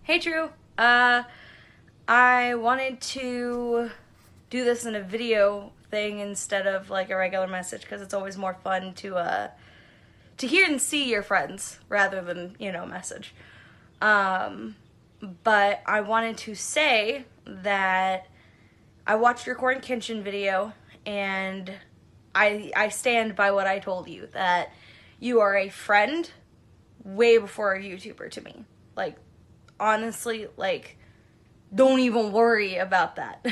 Hey, Drew. I wanted to do this in a video thing instead of like a regular message because it's always more fun to hear and see your friends rather than message. Um, but I wanted to say that I watched your Corn Kenshin video and I stand by what I told you that you are a friend way before a YouTuber to me. Like honestly, like don't even worry about that.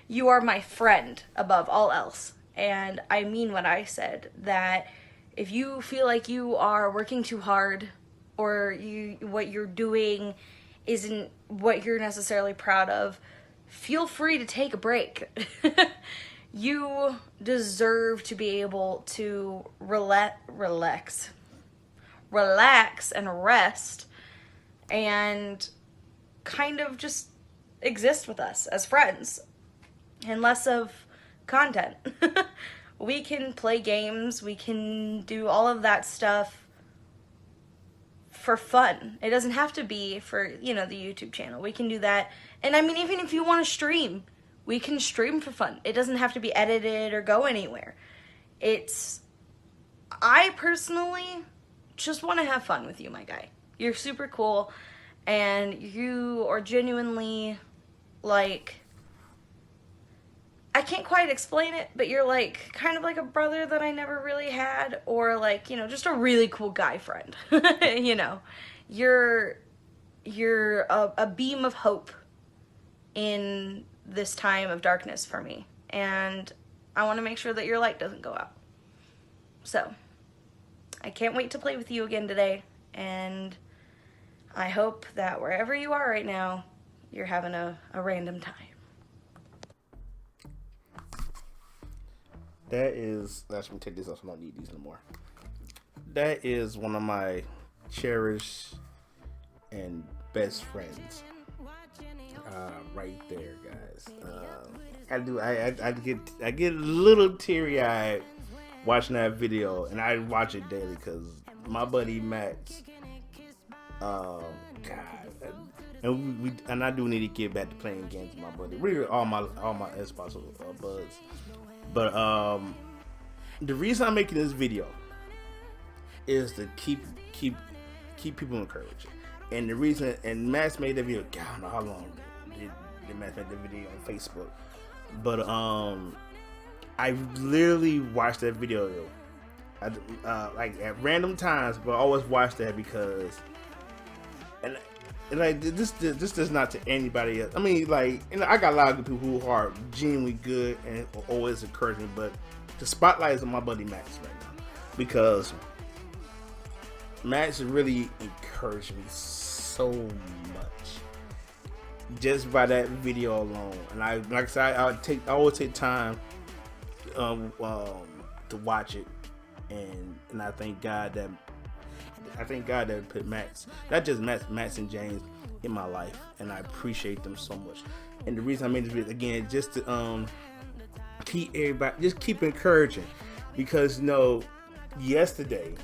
You are my friend above all else. And I mean what I said that if you feel like you are working too hard or you what you're doing isn't what you're necessarily proud of, feel free to take a break. You deserve to be able to relax and rest and kind of just exist with us as friends and less of content. We can play games, we can do all of that stuff for fun. It doesn't have to be for, the YouTube channel. We can do that. And I mean, even if you want to stream, we can stream for fun. It doesn't have to be edited or go anywhere. It's, I personally just want to have fun with you, my guy. You're super cool and you are genuinely like, I can't quite explain it, but you're like kind of like a brother that I never really had, or like, just a really cool guy friend. you know, you're you're a beam of hope in this time of darkness for me, and I want to make sure that your light doesn't go out. So I can't wait to play with you again today, and I hope that wherever you are right now, you're having a random time. That is. Let me take this off. I don't need these anymore. That is one of my cherished and best friends. Right there, guys. I do. I get a little teary eyed watching that video, and I watch it daily because my buddy Max. God, and I do need to get back to playing games with my buddy. Really, all my Xbox buds. But the reason I'm making this video is to keep people encouraged. And the reason, and Max made that video. God, I don't know how long did Max make that video on Facebook. But I literally watched that video like at random times, but I always watch that because and like this does not to anybody else. I mean, like, I got a lot of people who are genuinely good and always encouraging, but the spotlight is on my buddy Max right now because Max really encouraged me so much just by that video alone. And I, like I said, I always take time to watch it, and I thank God that put Max, not just Max and James, in my life, and I appreciate them so much. And the reason I made this video again, just to keep encouraging, because yesterday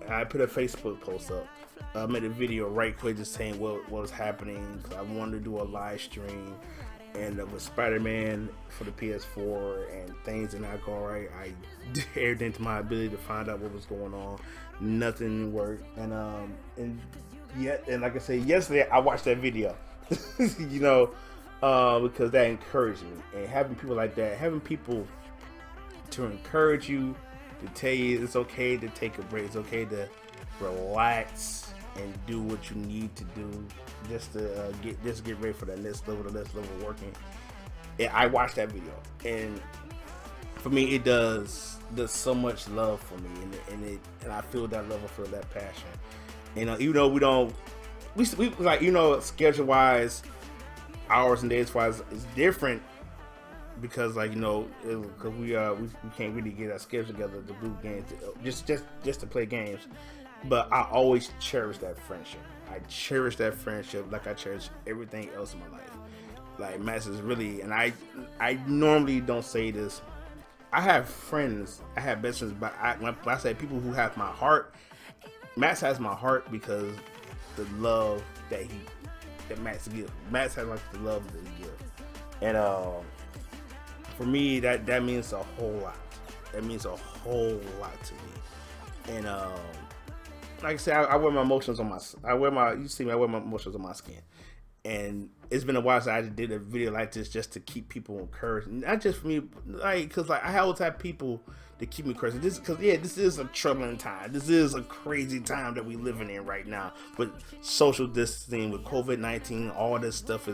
I put a Facebook post up. I made a video right quick just saying what was happening. I wanted to do a live stream, and it was Spider-Man for the PS4 and things did not go right. I did everything to my ability to find out what was going on. Nothing worked, and like I said, yesterday I watched that video, because that encouraged me. And having people like that, having people to encourage you, to tell you it's okay to take a break, it's okay to relax and do what you need to do just to get ready for that next level of working. And I watched that video, and for me, it does so much love for me, and I feel that love, I feel that passion. Even though we like, schedule wise, hours and days wise, it's different because because we can't really get our schedule together to do games, just to play games. But I always cherish that friendship. I cherish that friendship like I cherish everything else in my life. Like, Max is really, and I normally don't say this. I have friends, I have best friends, but when I say people who have my heart, Max has my heart because the love that Max gives. Max has like the love that he gives, and for me that means a whole lot. That means a whole lot to me, and like I said, I wear my emotions on you see me, I wear my emotions on my skin. And it's been a while since I did a video like this just to keep people encouraged. Not just for me, like, because like, I always have people to keep me encouraged. This is a troubling time. This is a crazy time that we're living in right now. With social distancing, with COVID-19, all this stuff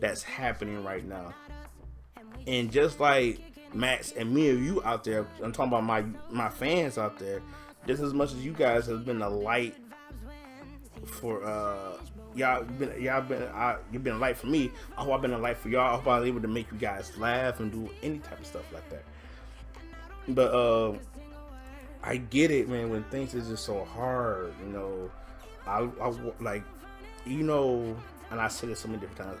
that's happening right now. And just like Max and me and you out there, I'm talking about my fans out there, just as much as you guys have been a light for you've been a light for me. I hope I've been a light for y'all. I hope I was able to make you guys laugh and do any type of stuff like that. But I get it, man, when things is just so hard, you know. I like, you know, and I said it so many different times.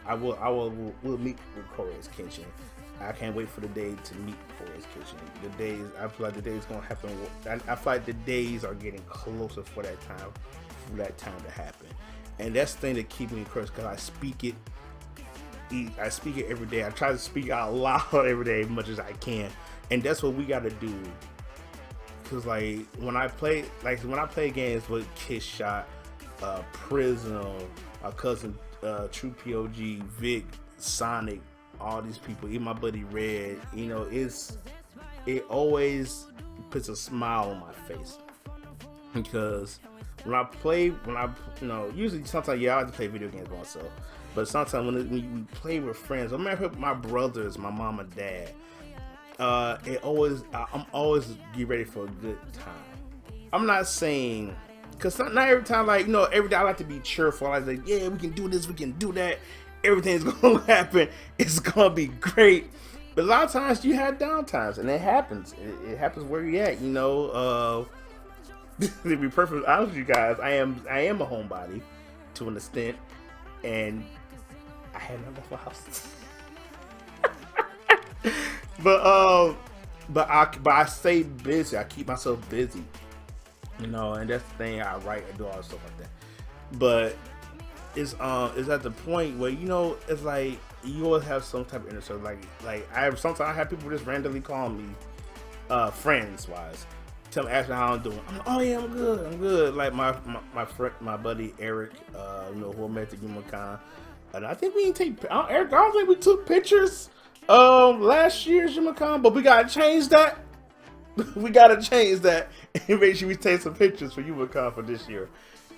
We'll meet with Corey's Kitchen. I can't wait for the day to meet Corey's Kitchen. I feel like the days gonna happen. I feel like the days are getting closer for that time to happen. And that's the thing that keeps me encouraged, because I speak it every day. I try to speak out loud every day as much as I can, and that's what we got to do. Because like when I play games with Kiss Shot, Prism, our cousin True POG, Vic, Sonic, all these people, even my buddy Red, you know, it always puts a smile on my face, because usually sometimes I like to play video games by myself, but sometimes when we play with friends, I remember my brothers, my mom and dad, I'm always get ready for a good time. I'm not saying, because not every time, like, you know, every day I like to be cheerful. I like, yeah, we can do this, we can do that, everything's gonna happen, it's gonna be great. But a lot of times you have down times, and it happens. It happens where you're at, you know. To be perfectly honest with you guys, I am a homebody to an extent, and I had no left my house. but I stay busy. I keep myself busy, you know, and that's the thing. I write and do all stuff like that. But it's at the point where, you know, it's like you always have some type of inner circle. Like sometimes I have people just randomly call me, friends wise. Ask me how I'm doing. I'm like, oh yeah, I'm good. Like my friend, my buddy Eric, you know, who I met at YumaCon, and I think we didn't take. Eric, I don't think we took pictures last year's YumaCon, but we gotta change that. We gotta change that and make sure we take some pictures for YumaCon for this year.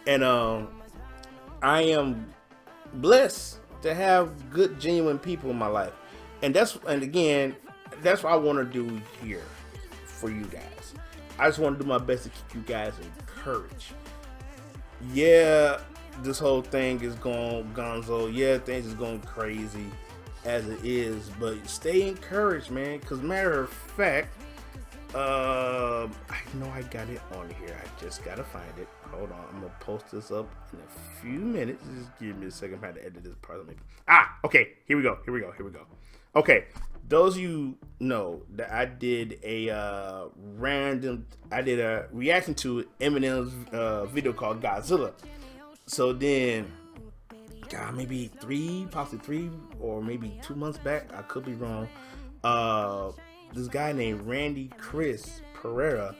And I am blessed to have good, genuine people in my life, and again, that's what I want to do here for you guys. I just want to do my best to keep you guys encouraged. Yeah, this whole thing is going gonzo. Yeah, things is going crazy as it is, but stay encouraged, man. Because matter of fact, I know I got it on here. I just gotta find it. Hold on, I'm gonna post this up in a few minutes. Just give me a second. I had to edit this part. Okay. Here we go. Okay. Those of you know that I did a reaction to Eminem's video called Godzilla. So then, maybe possibly 3 or maybe 2 months back, I could be wrong. This guy named Randy Chris Pereira,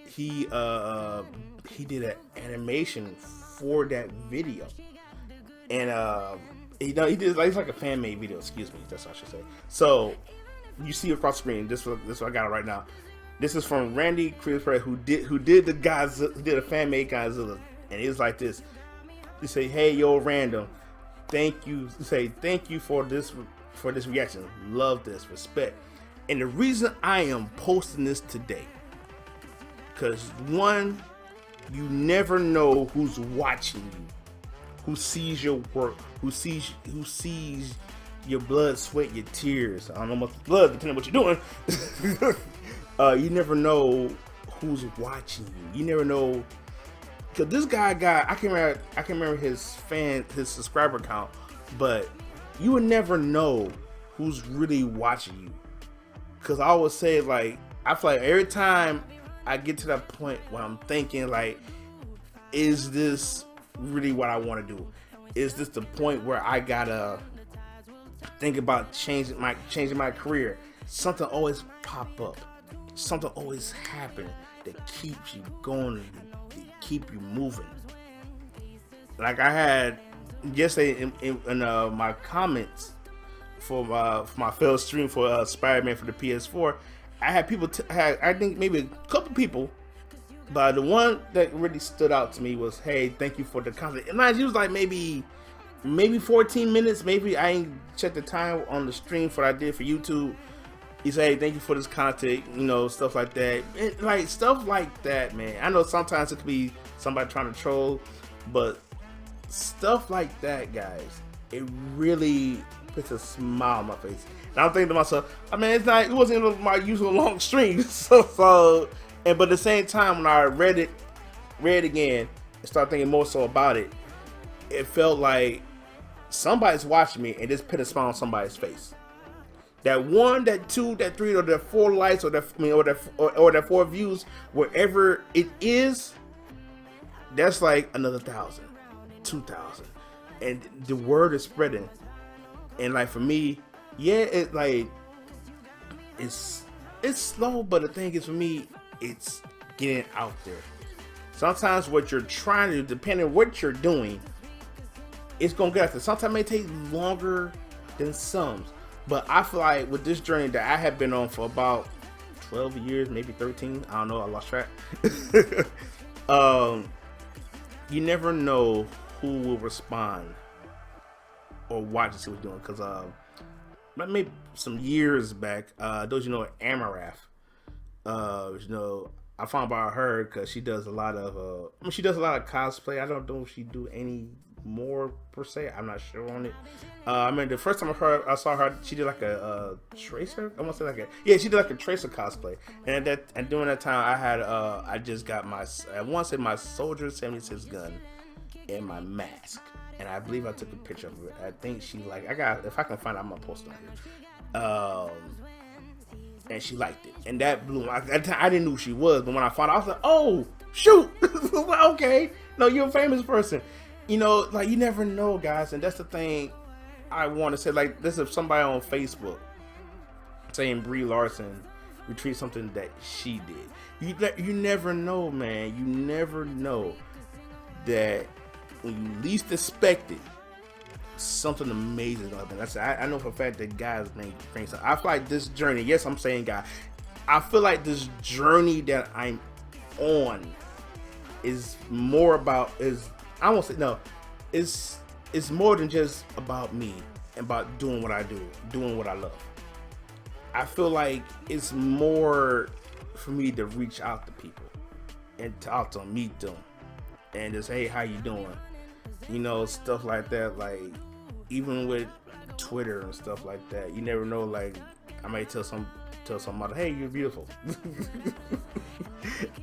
he did an animation for that video, and he did it's like a fan made video. Excuse me, that's what I should say. So you see across the screen. This what I got it right now. This is from Randy Chris Pereira, who did the Godzilla, did a fan made Godzilla, and it's like this. You say, hey yo, Random, thank you. Say thank you for this reaction. Love this, respect. And the reason I am posting this today, because one, you never know who's watching you, who sees your work, who sees your blood, sweat, your tears. I don't know much blood, depending on what you're doing. You never know who's watching you. You never know, because this guy I can remember his subscriber count, but you would never know who's really watching you. Because I always say, like, I feel like every time I get to that point where I'm thinking, like, is this really what I want to do. Is this the point where I gotta think about changing my career? Something always pop up. Something always happen that keeps you going, that keep you moving. Like I had yesterday in my comments for my failed stream for Spider-Man for the PS4, I had people. I think maybe a couple people, but the one that really stood out to me was, "Hey, thank you for the content." And mind you, it was like maybe 14 minutes. Maybe I ain't checked the time on the stream for what I did for YouTube. He said, "Hey, thank you for this content," stuff like that. Like stuff like that, man. I know sometimes it could be somebody trying to troll, but stuff like that, guys, it really puts a smile on my face. And I'm thinking to myself, I mean, it wasn't my usual long stream. But at the same time, when I read it again and started thinking more so about it, it felt like somebody's watching me and just put a smile on somebody's face. That 1, that 2, that 3, or that 4 likes, or that 4 views, wherever it is, that's like another 1,000, 2,000, and the word is spreading. And like for me, yeah, it's slow, but the thing is for me, it's getting out there. Sometimes what you're trying to do, depending on what you're doing, it's gonna get out there. Sometimes it may take longer than some, but I feel like with this journey that I have been on for about 12 years, maybe 13, I don't know, I lost track. You never know who will respond or watch and see what you're doing. Because maybe some years back, those Amarath, I found about her because she does a lot of cosplay. I don't know if she do any more per se. I'm not sure on it. I mean, the first time I saw her, she did like a Tracer. I want to say she did like a Tracer cosplay. And during that time, I had I just got my my Soldier 76 gun and my mask. And I believe I took a picture of it. I think she if I can find it, I'm gonna post it on here. And she liked it, and that blew. I didn't know who she was, but when I found out, I was like, "Oh, shoot!" Okay, no, you're a famous person. You never know, guys, and that's the thing I want to say. Like, this is somebody on Facebook saying Brie Larson retweeted something that she did. You never know, man. You never know that when you least expect it, something amazing gonna happen. I know for a fact that guys bring something. I feel like this journey, yes, I'm saying guy, I feel like this journey that I'm on is more about it's more than just about me and about doing what I do, doing what I love. I feel like it's more for me to reach out to people and talk to them, meet them, and just, hey, how you doing? Stuff like that. Like, even with Twitter and stuff like that, you never know. Like, I might tell somebody, hey, you're beautiful.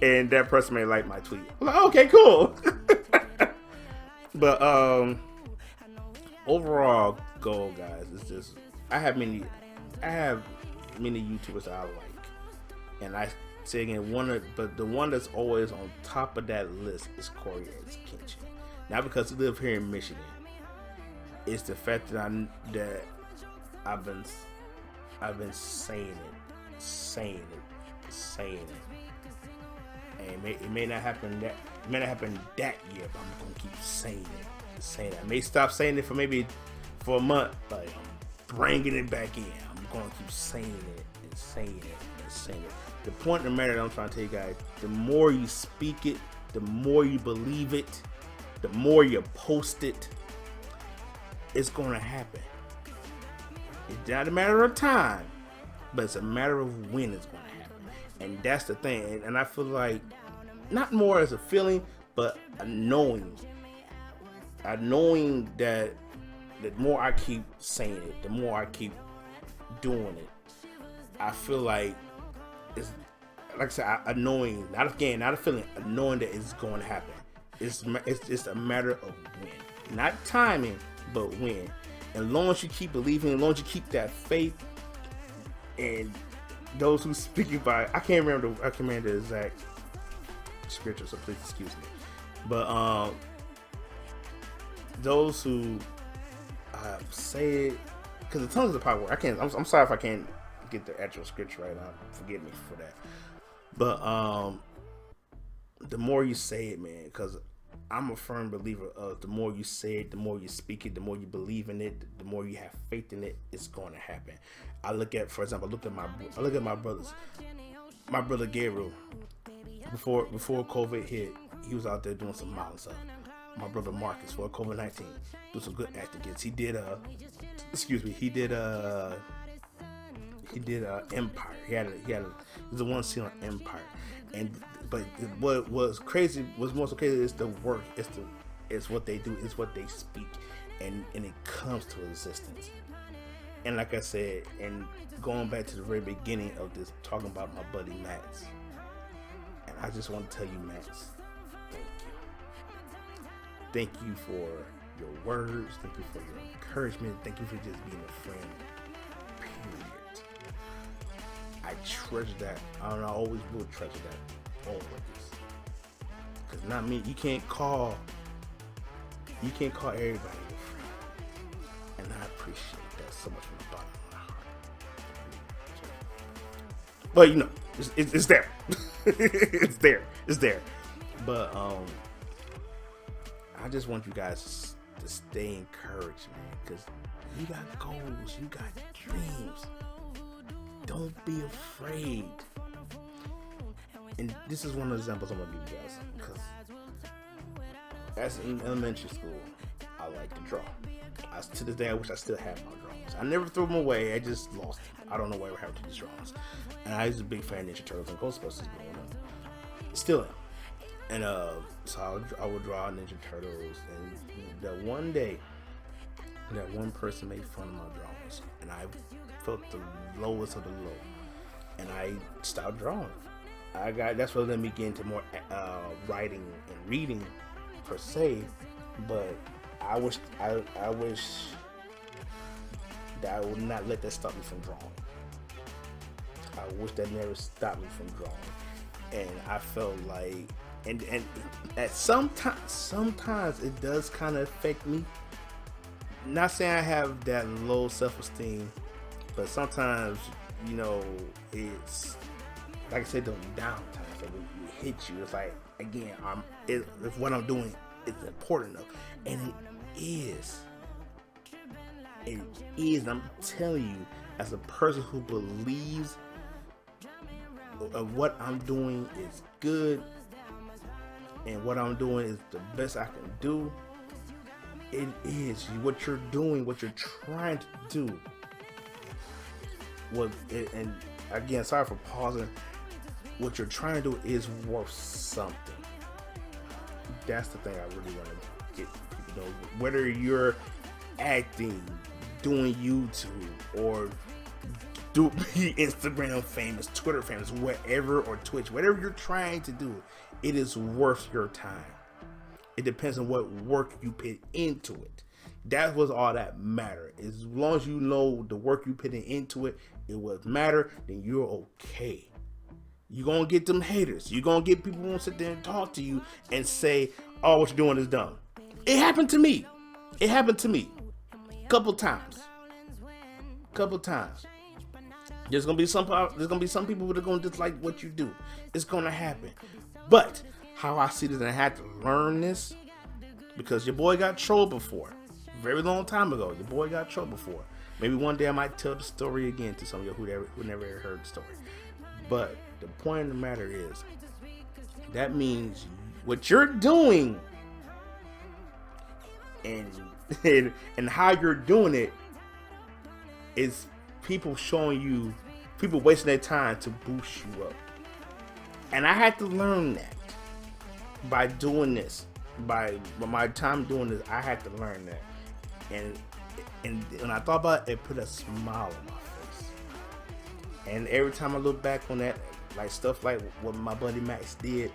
And that person may like my tweet. I'm like, okay, cool. But overall goal, guys, is just I have many YouTubers that I like, and I say again, but the one that's always on top of that list is Corey X Kenshin. Not because we live here in Michigan. It's the fact that I've been saying it. And it may not happen that year, but I'm gonna keep saying it. I may stop saying it for a month, but I'm bringing it back in. I'm gonna keep saying it. The point of the matter that I'm trying to tell you guys, the more you speak it, the more you believe it, the more you post it, it's going to happen. It's not a matter of time, but it's a matter of when it's going to happen. And that's the thing. And I feel like, not more as a feeling, but a knowing. A knowing that the more I keep saying it, the more I keep doing it, I feel like it's, like I said, a knowing, not a feeling, a knowing that it's going to happen. It's just a matter of when. Not timing, but when. And as long as you keep believing, as long as you keep that faith, and those who speak by, I can't remember the exact scripture, so please excuse me. But those who say it, because the tongue is the power word. I can't. I'm sorry if I can't get the actual scripture right now. Forgive me for that. But the more you say it, man, because I'm a firm believer of the more you say it, the more you speak it, the more you believe in it, the more you have faith in it, it's going to happen. I look at, for example, I look at my brothers. My brother Gabriel, before COVID hit, he was out there doing some mountain stuff. My brother Marcus, for COVID-19, do some good acting gigs. He did Empire. It was the one scene on Empire, but what was crazy was most crazy is the work. It's what they do. It's what they speak, and it comes to existence. And like I said, and going back to the very beginning of this, talking about my buddy Max, and I just want to tell you, Max, thank you. Thank you for your words. Thank you for your encouragement. Thank you for just being a friend. Period. I treasure that. I always will treasure that. Always. Because not me. You can't call everybody your friend. And I appreciate that so much from the bottom of my heart. But you know, it's there. It's there. But I just want you guys to stay encouraged, man, because you got goals, you got dreams. Don't be afraid. And this is one of the examples I'm gonna give you guys, because as in elementary school, I like to draw. To this day, I wish I still had my drawings. I never threw them away. I just lost them. I don't know whatever happened to these drawings. And I was a big fan of Ninja Turtles and Ghostbusters growing up. Still am. And so I would draw Ninja Turtles, and that one day, that one person made fun of my drawings, and I felt the lowest of the low, and I stopped drawing. That's what let me get into more writing and reading per se, but I wish that I would not let that stop me from drawing. I wish that never stopped me from drawing, and I felt like. And at sometimes it does kind of affect me. Not saying I have that low self-esteem, but sometimes, you know, it's like I said, the down times that it hit you. It's like, again, if what I'm doing is important enough, and it is. It is. I'm telling you, as a person who believes what I'm doing is good, and what I'm doing is the best I can do, it is. What you're doing, what you're trying to do, and again, sorry for pausing, what you're trying to do is worth something. That's the thing I really want to get people to know. Whether you're acting, doing YouTube, or be Instagram famous, Twitter famous, whatever, or Twitch, whatever you're trying to do, it is worth your time. It depends on what work you put into it. That was all that matters. As long as you know the work you put into it, it will matter, then you're okay. You're going to get them haters. You're going to get people who want to sit there and talk to you and say, oh, what you're doing is dumb. It happened to me. Couple times. There's gonna be some people that are gonna dislike what you do. It's gonna happen. But how I see this, and I had to learn this, because your boy got trolled before. Very long time ago, your boy got trolled before. Maybe one day I might tell the story again to some of you who never ever heard the story. But the point of the matter is, that means what you're doing and how you're doing it is people wasting their time to boost you up. And I had to learn that by doing this. By my time doing this, I had to learn that. And when I thought about it, it put a smile on my face. And every time I look back on that, like stuff like what my buddy Max did,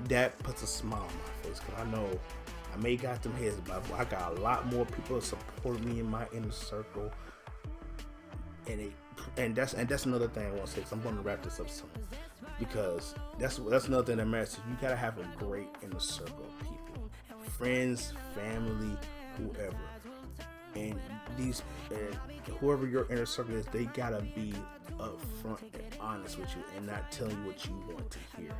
that puts a smile on my face. Because I know I may got them heads, but I got a lot more people support me in my inner circle. And that's another thing I want to say, because I'm going to wrap this up soon, because that's another thing that matters. You gotta have a great inner circle of people, friends, family, whoever. And these, whoever your inner circle is, they gotta be upfront and honest with you, and not tell you what you want to hear.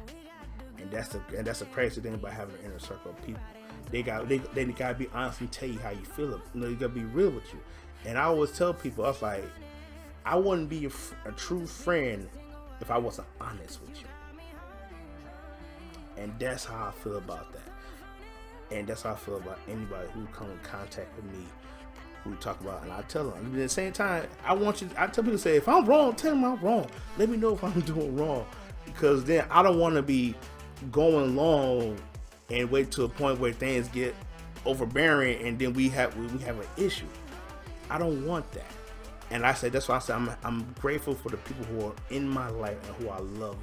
And that's the crazy thing about having an inner circle of people. They gotta be honest and tell you how you feel. You gotta be real with you. And I always tell people, I was like, I wouldn't be a true friend if I wasn't honest with you. And that's how I feel about that. And that's how I feel about anybody who come in contact with me, who we talk about. And I tell them, at the same time, I tell people to say, if I'm wrong, tell them I'm wrong. Let me know if I'm doing wrong. Because then I don't want to be going long and wait to a point where things get overbearing and then we have an issue. I don't want that. And I say, that's why I say I'm grateful for the people who are in my life and who I love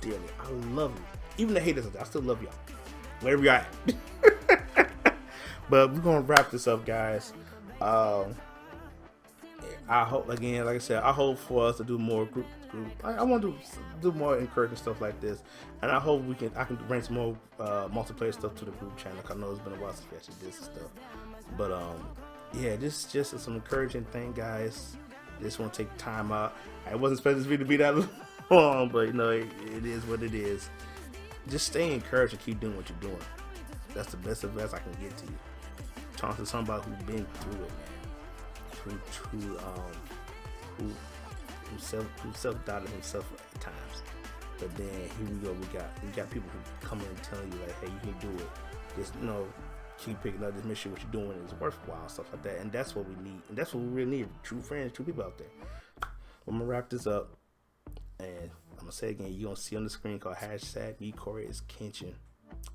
dearly. I love you. Even the haters, I still love y'all. Wherever you're at. But we're going to wrap this up, guys. I hope, again, like I said, I hope for us to do more group. I want to do more encouraging stuff like this. And I hope I can bring some more multiplayer stuff to the group channel. I know it's been a while since we actually did some stuff. But, yeah, this just some encouraging thing, guys. Just want to take time out. I wasn't expecting this video to be that long, but, you know, it is what it is. Just stay encouraged and keep doing what you're doing. That's the best advice I can get to you. Talk to somebody who's been through it, man. Who self-doubted himself at times. But then here we go. We got people who come in and tell you like, hey, you can do it. Just, you know, keep picking up. Just make sure what you're doing is worthwhile, stuff like that. And that's what we need. And that's what we really need. True friends, true people out there. I'm gonna wrap this up, and I'm gonna say again, you're gonna see on the screen called hashtag Me Corey is Kenshin.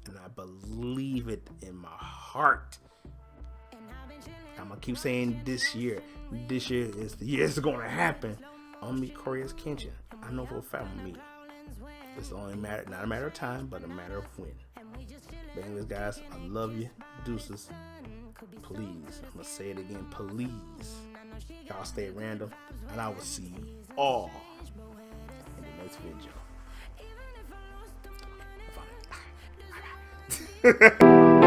And I believe it in my heart. I'm gonna keep saying this year is the year it's gonna happen. On Me Corey is Kenshin. I know for a fact with me. It's only not a matter of time, but a matter of when. But anyways, guys, I love you. Deuces. Please, I'm gonna say it again. Please, y'all stay random, and I will see you all in the next video. Bye.